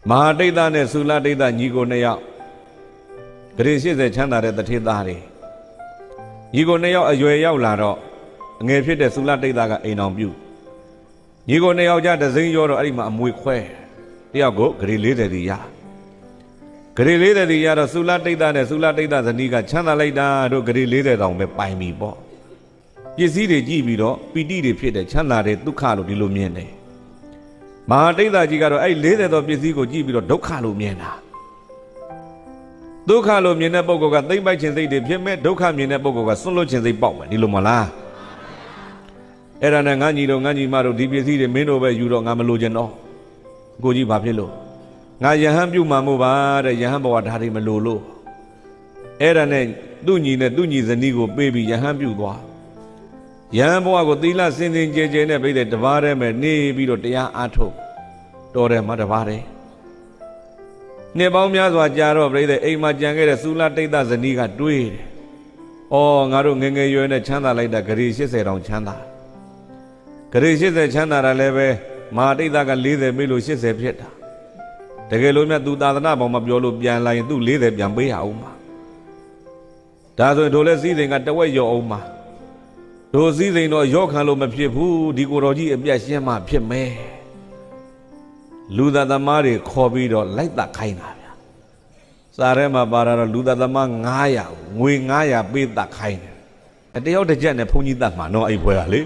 မဟာဒိဋ္ဌနဲ့သုလဒိဋ္ဌညီကိုနှစ်ယောက်ဂရေ80ချမ်းသာတဲ့တထေသားတွေညီကိုနှစ်ယောက်အရွယ်ရောက်လာတော့အငယ်ဖြစ်တဲ့သုလဒိဋ္ဌကအိမ်တော်ပြုညီကိုနှစ်ယောက်ကြဒစိမ့်ရောတော့အဲ့ဒီမှာအမွေခွဲတယောက်ကိုဂရေ40တီရဂရေ40တီရတော့သုလဒိဋ္ဌနဲ့သုလဒိဋ္ဌဇနီးကချမ်းသာလိုက်တာတို့ဂရေ40တောင်ပဲပိုင်ပြီပေါ့ပစ္စည်းတွေကြည့်ပြီးတော့ပီတိတွေဖြစ်တယ်ချမ်းသာတယ်ဒုက္ခလို့ဒီလိုမြင်တယ်မဟာဒိဋ္ဌကြီးကတော့အဲ့40သောပစ္စည်းကိုကြည့်ပြီးတော့ဒုက္ခလို့မြင်တာဒုက္ခလို့မြင်တဲ့ပုဂ္ဂိုလ်ကသိမ့်ပိုက်ခြင်းစိတ်တွေဖြစ်မဲ့ဒုက္ခမြင်တဲ့ပုဂ္ဂိုလ်ကစွန့်လွတ်ခြင်းစိတ်ပေါက်မယ်ဒီလိုမလားအဲ့ဒါနဲ့ငါညီတို့ငါညီမတို့ဒီပစ္စည်းတွေမင်းတို့ပဲယူတော့ငါမလိုချင်တော့ကိုကြီးဘာဖြစ်လို့ငါယဟန်ပြုမှမို့ပါတဲ့ယဟန်ဘဝဓာတ်တွေမလိုလို့အဲ့ဒါနဲ့သူ့ညီနဲ့သူ့ညီဇနီးကိုပေးပြီးယဟန်ပြုသွားယဟန်ဘဝကိုသီလစင်စင်ကြဲကြဲနဲ့ပြည့်တဲ့တပါးတည်းမဲ့နေပြီးတော့တရားအားထုတ်တော်တယ်မတပါးတည်းနှစ်ပေါင်းများစွာကြာတော့ပြည့်တဲ့အိမ်မှာကြံခဲ့တဲ့သုလဒိဋ္ဌဇနီးကတွေးတယ်။အော်ငါတို့ငယ်ငယ်ရွယ်နဲ့ချမ်းသာလိုက်တာဂရေ80တောင်ချမ်းသာဂရေ80ချမ်းသာတာလည်းပဲမဟာဒိဋ္ဌက40ပေးလို့80ဖြစ်တာတကယ်လို့မြတ်သူသာသနာပေါ်မှာပြောလို့ပြန်လာရင်သူ့40ပြန်ပေးရအောင်ပါဒါဆိုရင်တို့လည်းစည်းစိမ်ကတဝက်ရော့အောင်ပါတို့စည်းစိမ်တော့ရော့ခံလို့မဖြစ်ဘူးဒီကိုတော်ကြီးအပြတ်ရှင်းမှဖြစ်မယ်လူသားသမားတွေခေါ်ပြီးတော့လိုက်တာခိုင်းတာဗျာစာထဲမှာပါတော့လူသားသမား900ငွေ900ပေးတာခိုင်းတယ်တယောက်တစ်ချက်နဲ့ဘုန်းကြီးတတ်မှာနော်အဲ့ဘွဲကလေ